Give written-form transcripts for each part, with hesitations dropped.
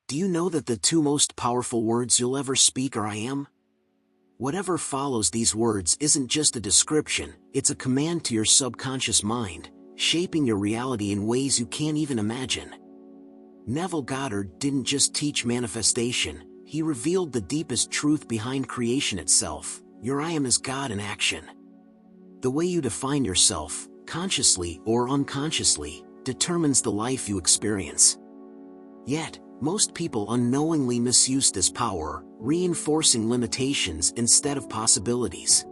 Do you know that the two most powerful words you'll ever speak are I am? Whatever follows these words isn't just a description, it's a command to your subconscious mind, shaping your reality in ways you can't even imagine. Neville Goddard didn't just teach manifestation, he revealed the deepest truth behind creation itself. Your I am is God in action. The way you define yourself, consciously or unconsciously, determines the life you experience. Yet, most people unknowingly misuse this power, reinforcing limitations instead of possibilities.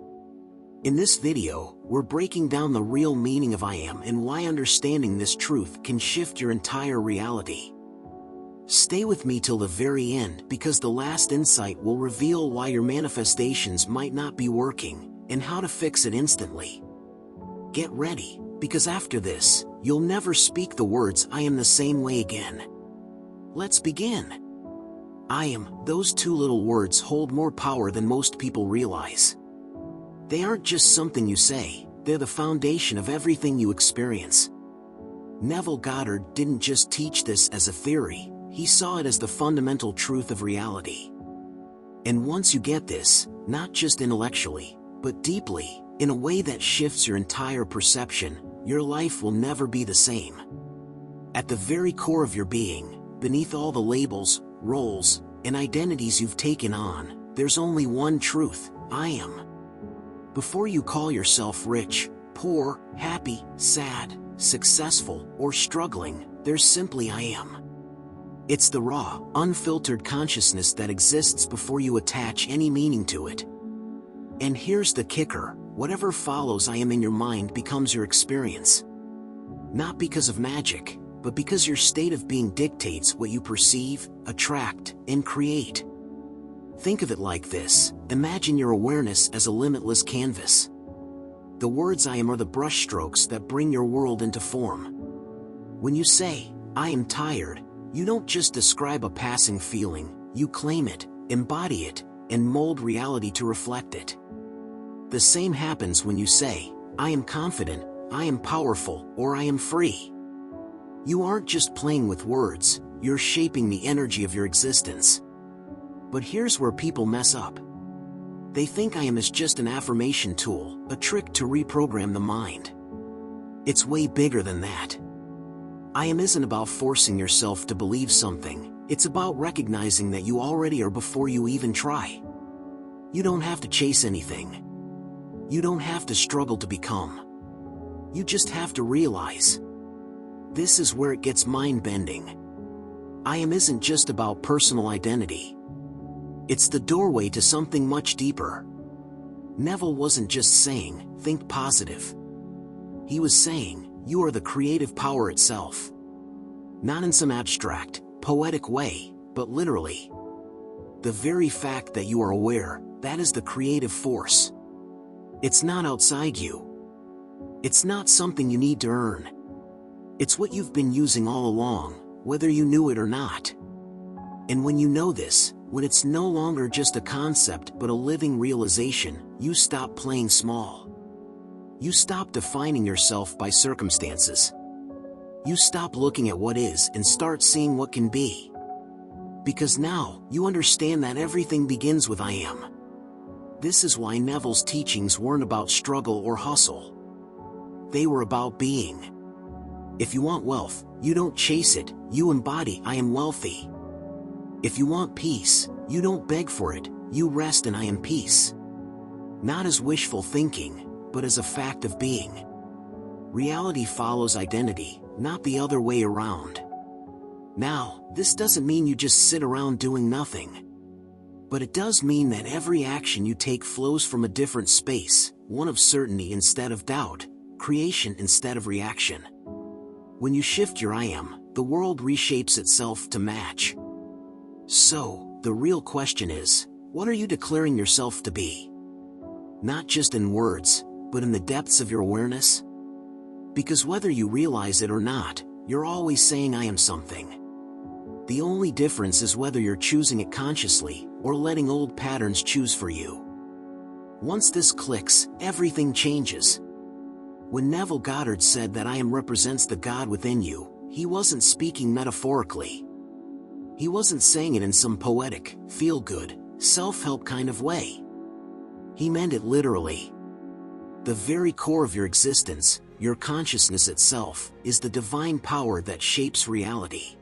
In this video, we're breaking down the real meaning of I am and why understanding this truth can shift your entire reality. Stay with me till the very end because the last insight will reveal why your manifestations might not be working and how to fix it instantly. Get ready, because after this, you'll never speak the words I am the same way again. Let's begin. I am, those two little words hold more power than most people realize. They aren't just something you say, they're the foundation of everything you experience. Neville Goddard didn't just teach this as a theory, he saw it as the fundamental truth of reality. And once you get this, not just intellectually, but deeply, in a way that shifts your entire perception, your life will never be the same. At the very core of your being, beneath all the labels, roles, and identities you've taken on, there's only one truth: I am. Before you call yourself rich, poor, happy, sad, successful, or struggling, there's simply I am. It's the raw, unfiltered consciousness that exists before you attach any meaning to it. And here's the kicker: whatever follows I am in your mind becomes your experience. Not because of magic, but because your state of being dictates what you perceive, attract, and create. Think of it like this: imagine your awareness as a limitless canvas. The words I am are the brushstrokes that bring your world into form. When you say, I am tired, you don't just describe a passing feeling, you claim it, embody it, and mold reality to reflect it. The same happens when you say, I am confident, I am powerful, or I am free. You aren't just playing with words, you're shaping the energy of your existence. But here's where people mess up. They think I am is just an affirmation tool, a trick to reprogram the mind. It's way bigger than that. I am isn't about forcing yourself to believe something, it's about recognizing that you already are before you even try. You don't have to chase anything. You don't have to struggle to become. You just have to realize. This is where it gets mind-bending. I am isn't just about personal identity. It's the doorway to something much deeper. Neville wasn't just saying, think positive. He was saying, you are the creative power itself. Not in some abstract, poetic way, but literally. The very fact that you are aware, that is the creative force. It's not outside you. It's not something you need to earn. It's what you've been using all along, whether you knew it or not. And when you know this, when it's no longer just a concept but a living realization, you stop playing small. You stop defining yourself by circumstances. You stop looking at what is and start seeing what can be. Because now, you understand that everything begins with I am. This is why Neville's teachings weren't about struggle or hustle. They were about being. If you want wealth, you don't chase it, you embody I am wealthy. If you want peace, you don't beg for it, you rest in I am peace. Not as wishful thinking, but as a fact of being. Reality follows identity, not the other way around. Now, this doesn't mean you just sit around doing nothing. But it does mean that every action you take flows from a different space, one of certainty instead of doubt, creation instead of reaction. When you shift your I am, the world reshapes itself to match. So, the real question is, what are you declaring yourself to be? Not just in words, but in the depths of your awareness? Because whether you realize it or not, you're always saying I am something. The only difference is whether you're choosing it consciously, or letting old patterns choose for you. Once this clicks, everything changes. When Neville Goddard said that I am represents the God within you, he wasn't speaking metaphorically. He wasn't saying it in some poetic, feel-good, self-help kind of way. He meant it literally. The very core of your existence, your consciousness itself, is the divine power that shapes reality.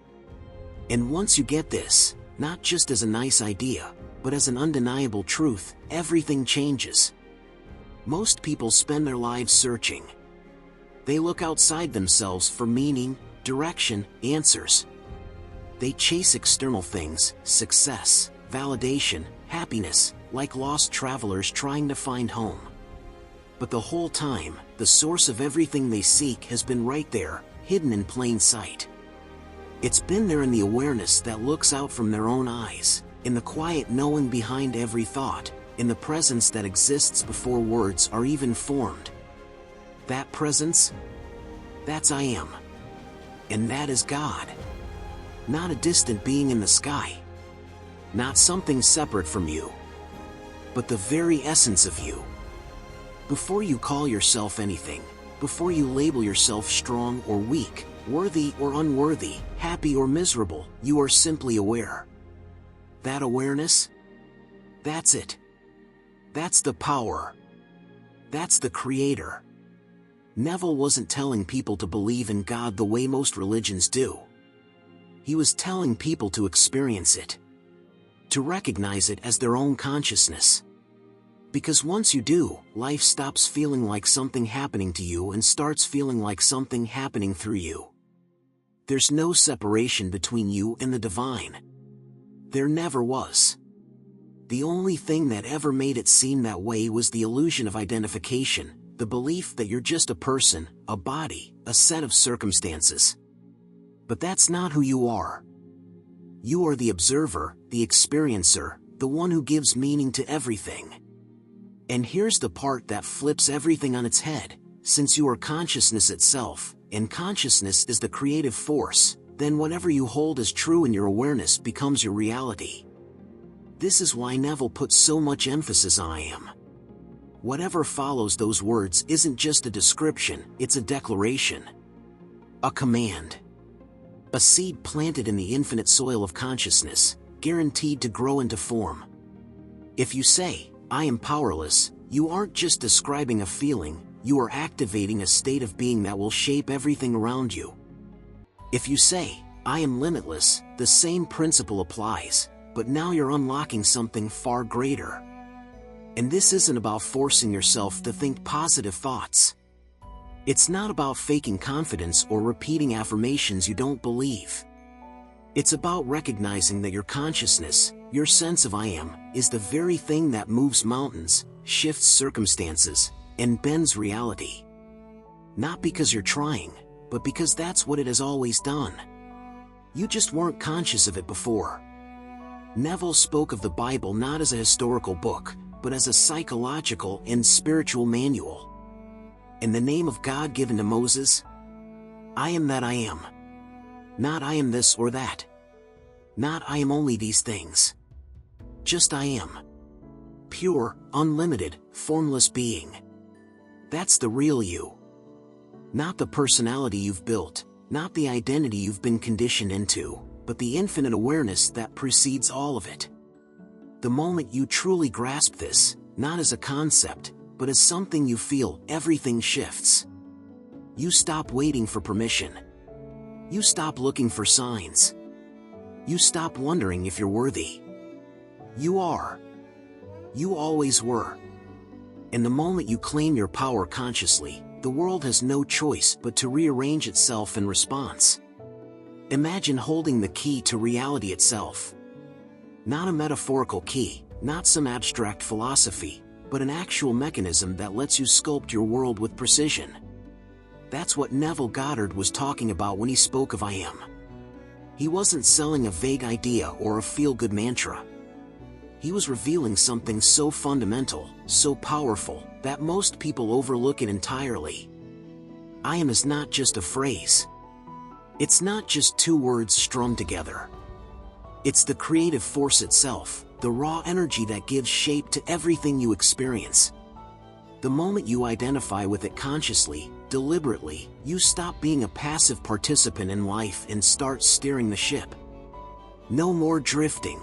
And once you get this, not just as a nice idea, but as an undeniable truth, everything changes. Most people spend their lives searching. They look outside themselves for meaning, direction, answers. They chase external things, success, validation, happiness, like lost travelers trying to find home. But the whole time, the source of everything they seek has been right there, hidden in plain sight. It's been there in the awareness that looks out from their own eyes, in the quiet knowing behind every thought, in the presence that exists before words are even formed. That presence? That's I am. And that is God. Not a distant being in the sky. Not something separate from you. But the very essence of you. Before you call yourself anything, before you label yourself strong or weak, worthy or unworthy, happy or miserable, you are simply aware. That awareness? That's it. That's the power. That's the creator. Neville wasn't telling people to believe in God the way most religions do. He was telling people to experience it. To recognize it as their own consciousness. Because once you do, life stops feeling like something happening to you and starts feeling like something happening through you. There's no separation between you and the divine. There never was. The only thing that ever made it seem that way was the illusion of identification, the belief that you're just a person, a body, a set of circumstances. But that's not who you are. You are the observer, the experiencer, the one who gives meaning to everything. And here's the part that flips everything on its head. Since you are consciousness itself, and consciousness is the creative force, then whatever you hold as true in your awareness becomes your reality. This is why Neville puts so much emphasis on I am. Whatever follows those words isn't just a description, it's a declaration. A command. A seed planted in the infinite soil of consciousness, guaranteed to grow into form. If you say, I am powerless, you aren't just describing a feeling, you are activating a state of being that will shape everything around you. If you say, I am limitless, the same principle applies, but now you're unlocking something far greater. And this isn't about forcing yourself to think positive thoughts. It's not about faking confidence or repeating affirmations you don't believe. It's about recognizing that your consciousness, your sense of I am, is the very thing that moves mountains, shifts circumstances, and bends reality. Not because you're trying, but because that's what it has always done. You just weren't conscious of it before. Neville spoke of the Bible not as a historical book, but as a psychological and spiritual manual. In the name of God given to Moses, I am that I am. Not I am this or that. Not I am only these things. Just I am. Pure, unlimited, formless being. That's the real you. Not the personality you've built, not the identity you've been conditioned into, but the infinite awareness that precedes all of it. The moment you truly grasp this, not as a concept, but as something you feel, everything shifts. You stop waiting for permission. You stop looking for signs. You stop wondering if you're worthy. You are. You always were. And the moment you claim your power consciously, the world has no choice but to rearrange itself in response. Imagine holding the key to reality itself. Not a metaphorical key, not some abstract philosophy, but an actual mechanism that lets you sculpt your world with precision. That's what Neville Goddard was talking about when he spoke of I am. He wasn't selling a vague idea or a feel-good mantra. He was revealing something so fundamental, so powerful, that most people overlook it entirely. I am is not just a phrase. It's not just two words strung together. It's the creative force itself, the raw energy that gives shape to everything you experience. The moment you identify with it consciously, deliberately, you stop being a passive participant in life and start steering the ship. No more drifting.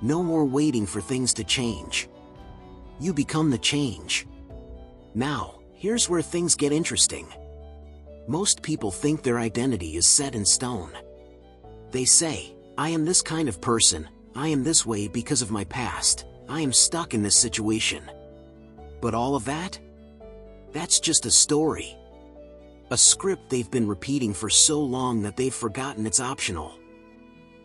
No more waiting for things to change. You become the change. Now, here's where things get interesting. Most people think their identity is set in stone. They say, I am this kind of person, I am this way because of my past, I am stuck in this situation. But all of that? That's just a story. A script they've been repeating for so long that they've forgotten it's optional.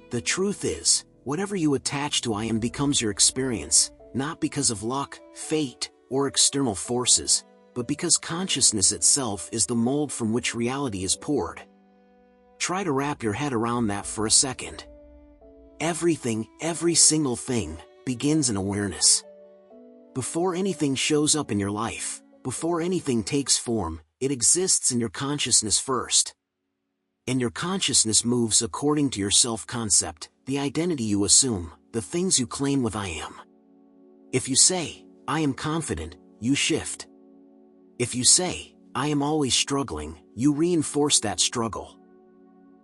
The truth is, whatever you attach to I am becomes your experience, not because of luck, fate, or external forces, but because consciousness itself is the mold from which reality is poured. Try to wrap your head around that for a second. Everything, every single thing, begins in awareness. Before anything shows up in your life, before anything takes form, it exists in your consciousness first. And your consciousness moves according to your self-concept, the identity you assume, the things you claim with I am. If you say, I am confident, you shift. If you say, I am always struggling, you reinforce that struggle.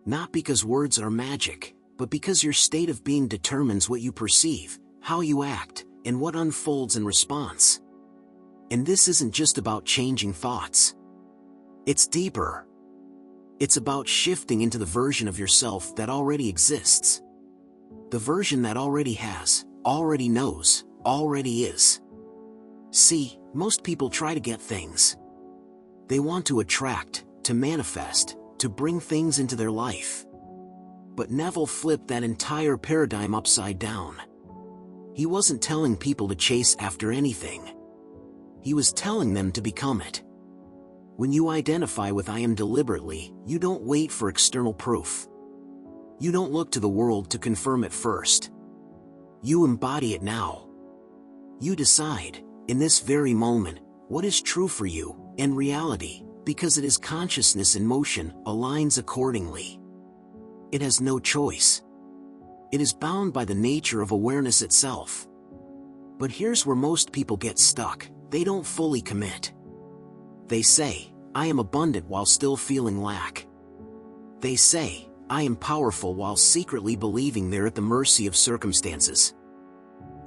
Not because words are magic, but because your state of being determines what you perceive, how you act, and what unfolds in response. And this isn't just about changing thoughts. It's deeper. It's about shifting into the version of yourself that already exists. The version that already has, already knows, already is. See, most people try to get things. They want to attract, to manifest, to bring things into their life. But Neville flipped that entire paradigm upside down. He wasn't telling people to chase after anything. He was telling them to become it. When you identify with I am deliberately, you don't wait for external proof. You don't look to the world to confirm it first. You embody it now. You decide, in this very moment, what is true for you, and reality, because it is consciousness in motion, aligns accordingly. It has no choice. It is bound by the nature of awareness itself. But here's where most people get stuck. They don't fully commit. They say, I am abundant while still feeling lack. They say, I am powerful while secretly believing they're at the mercy of circumstances.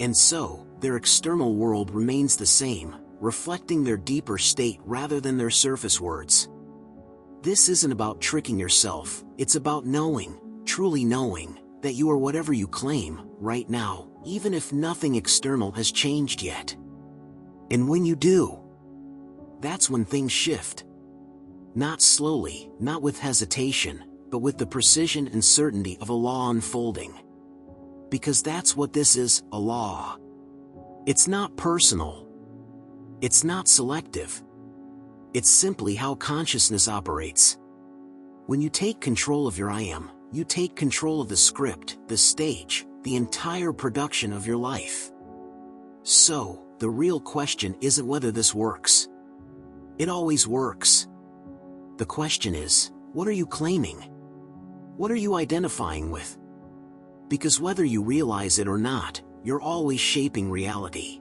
And so, their external world remains the same, reflecting their deeper state rather than their surface words. This isn't about tricking yourself, it's about knowing, truly knowing, that you are whatever you claim, right now, even if nothing external has changed yet. And when you do, that's when things shift. Not slowly, not with hesitation, but with the precision and certainty of a law unfolding. Because that's what this is, a law. It's not personal. It's not selective. It's simply how consciousness operates. When you take control of your I am, you take control of the script, the stage, the entire production of your life. So, the real question isn't whether this works. It always works. The question is, what are you claiming? What are you identifying with? Because whether you realize it or not, you're always shaping reality.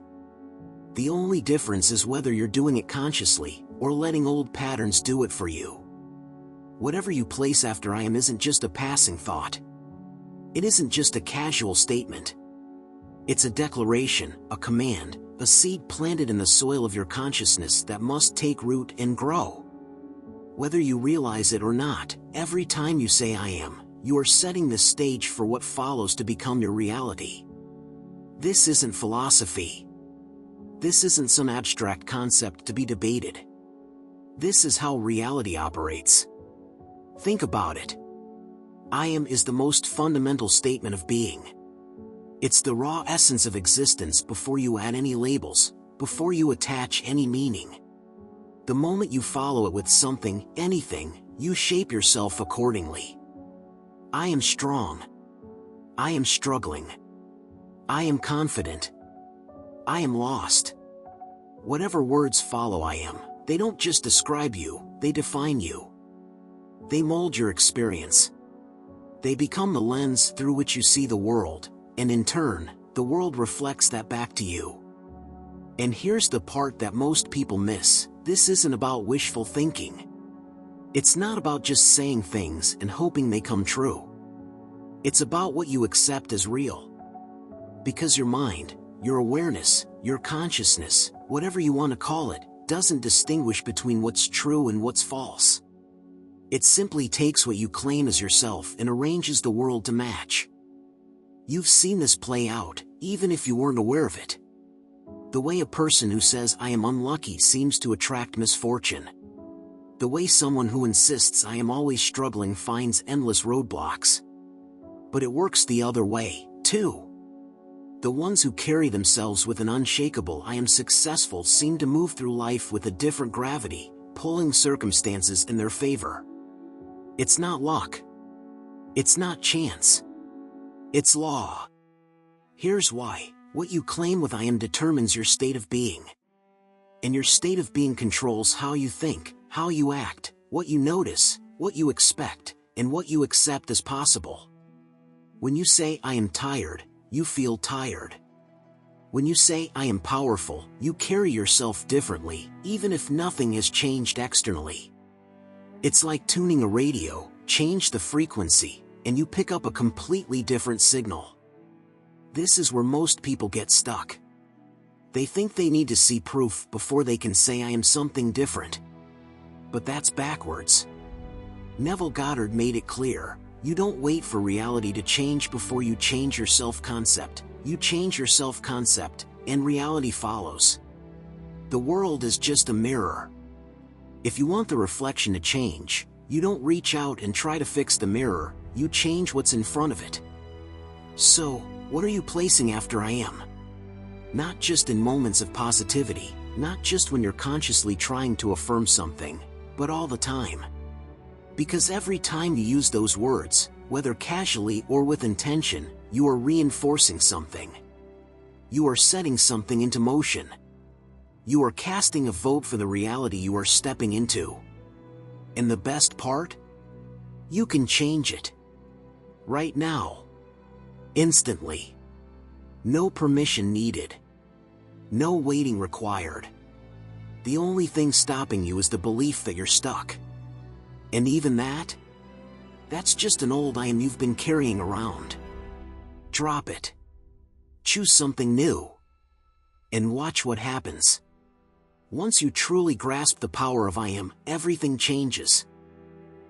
The only difference is whether you're doing it consciously, or letting old patterns do it for you. Whatever you place after I am isn't just a passing thought. It isn't just a casual statement. It's a declaration, a command, a seed planted in the soil of your consciousness that must take root and grow. Whether you realize it or not, every time you say I am, you are setting the stage for what follows to become your reality. This isn't philosophy. This isn't some abstract concept to be debated. This is how reality operates. Think about it. I am is the most fundamental statement of being. It's the raw essence of existence before you add any labels, before you attach any meaning. The moment you follow it with something, anything, you shape yourself accordingly. I am strong. I am struggling. I am confident. I am lost. Whatever words follow I am, they don't just describe you, they define you. They mold your experience. They become the lens through which you see the world, and in turn, the world reflects that back to you. And here's the part that most people miss. This isn't about wishful thinking. It's not about just saying things and hoping they come true. It's about what you accept as real. Because your mind, your awareness, your consciousness, whatever you want to call it, doesn't distinguish between what's true and what's false. It simply takes what you claim as yourself and arranges the world to match. You've seen this play out, even if you weren't aware of it. The way a person who says I am unlucky seems to attract misfortune. The way someone who insists I am always struggling finds endless roadblocks. But it works the other way, too. The ones who carry themselves with an unshakable I am successful seem to move through life with a different gravity, pulling circumstances in their favor. It's not luck. It's not chance. It's law. Here's why. What you claim with I am determines your state of being. And your state of being controls how you think, how you act, what you notice, what you expect, and what you accept as possible. When you say I am tired, you feel tired. When you say I am powerful, you carry yourself differently, even if nothing has changed externally. It's like tuning a radio, change the frequency, and you pick up a completely different signal. This is where most people get stuck. They think they need to see proof before they can say I am something different. But that's backwards. Neville Goddard made it clear, you don't wait for reality to change before you change your self-concept. You change your self-concept, and reality follows. The world is just a mirror. If you want the reflection to change, you don't reach out and try to fix the mirror, you change what's in front of it. So, what are you placing after I am? Not just in moments of positivity, not just when you're consciously trying to affirm something, but all the time. Because every time you use those words, whether casually or with intention, you are reinforcing something. You are setting something into motion. You are casting a vote for the reality you are stepping into. And the best part? You can change it. Right now. Instantly. No permission needed. No waiting required. The only thing stopping you is the belief that you're stuck. And even that? That's just an old I am you've been carrying around. Drop it. Choose something new. And watch what happens. Once you truly grasp the power of I am, everything changes.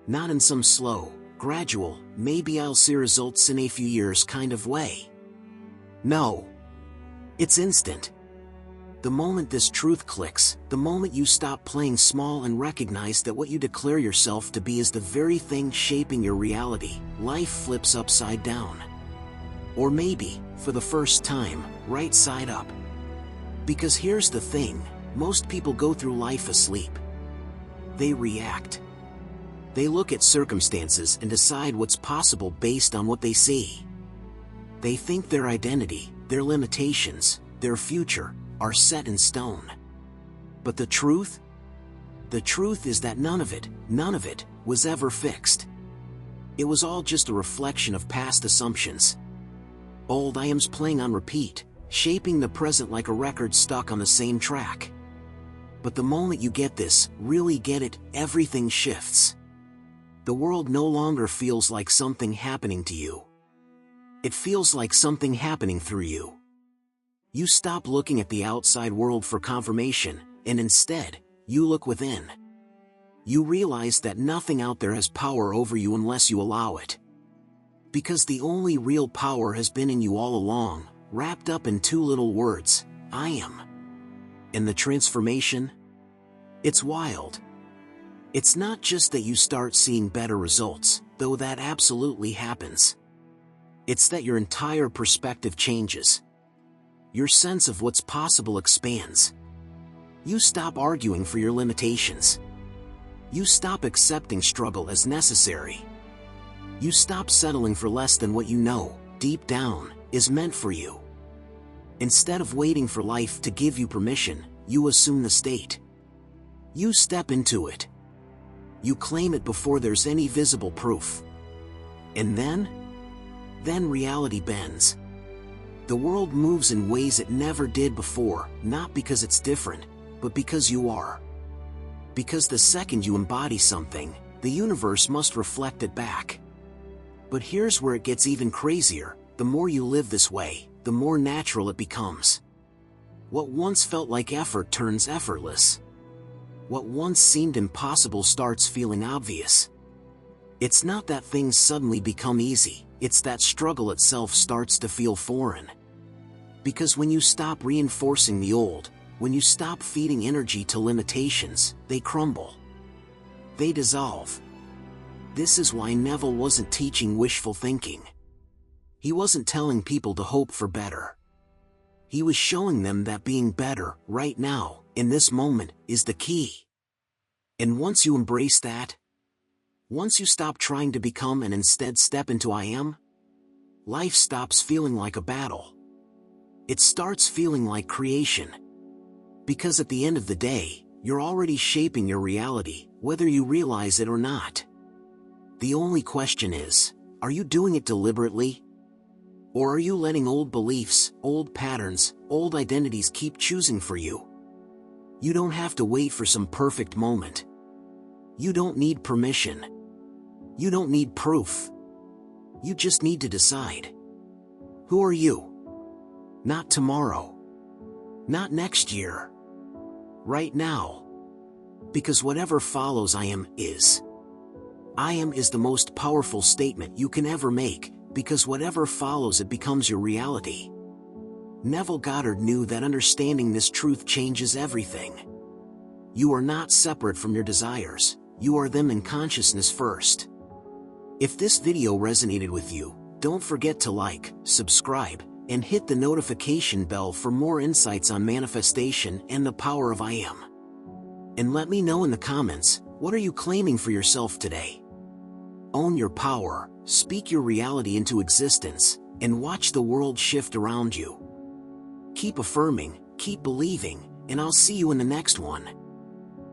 Not in some slow, gradual, maybe I'll see results in a few years kind of way. No. It's instant. The moment this truth clicks, the moment you stop playing small and recognize that what you declare yourself to be is the very thing shaping your reality, life flips upside down. Or maybe, for the first time, right side up. Because here's the thing, most people go through life asleep. They react. They look at circumstances and decide what's possible based on what they see. They think their identity, their limitations, their future, are set in stone. But the truth? The truth is that none of it, was ever fixed. It was all just a reflection of past assumptions. Old I ams playing on repeat, shaping the present like a record stuck on the same track. But the moment you get this, really get it, everything shifts. The world no longer feels like something happening to you. It feels like something happening through you. You stop looking at the outside world for confirmation, and instead, you look within. You realize that nothing out there has power over you unless you allow it. Because the only real power has been in you all along, wrapped up in two little words, I am. And the transformation? It's wild. It's not just that you start seeing better results, though that absolutely happens. It's that your entire perspective changes. Your sense of what's possible expands. You stop arguing for your limitations. You stop accepting struggle as necessary. You stop settling for less than what you know, deep down, is meant for you. Instead of waiting for life to give you permission, you assume the state. You step into it. You claim it before there's any visible proof. And then reality bends. The world moves in ways it never did before, not because it's different, but because you are. Because the second you embody something, the universe must reflect it back. But here's where it gets even crazier: the more you live this way, the more natural it becomes. What once felt like effort turns effortless. What once seemed impossible starts feeling obvious. It's not that things suddenly become easy, it's that struggle itself starts to feel foreign. Because when you stop reinforcing the old, when you stop feeding energy to limitations, they crumble. They dissolve. This is why Neville wasn't teaching wishful thinking. He wasn't telling people to hope for better. He was showing them that being better, right now, in this moment, is the key. And once you embrace that, once you stop trying to become and instead step into I am, life stops feeling like a battle. It starts feeling like creation. Because at the end of the day, you're already shaping your reality, whether you realize it or not. The only question is, are you doing it deliberately? Or are you letting old beliefs, old patterns, old identities keep choosing for you? You don't have to wait for some perfect moment. You don't need permission. You don't need proof. You just need to decide. Who are you? Not tomorrow. Not next year. Right now. Because whatever follows I am is. I am is the most powerful statement you can ever make, because whatever follows it becomes your reality. Neville Goddard knew that understanding this truth changes everything. You are not separate from your desires, you are them in consciousness first. If this video resonated with you, don't forget to like, subscribe, and hit the notification bell for more insights on manifestation and the power of I am. And let me know in the comments, what are you claiming for yourself today? Own your power, speak your reality into existence, and watch the world shift around you. Keep affirming, keep believing, and I'll see you in the next one.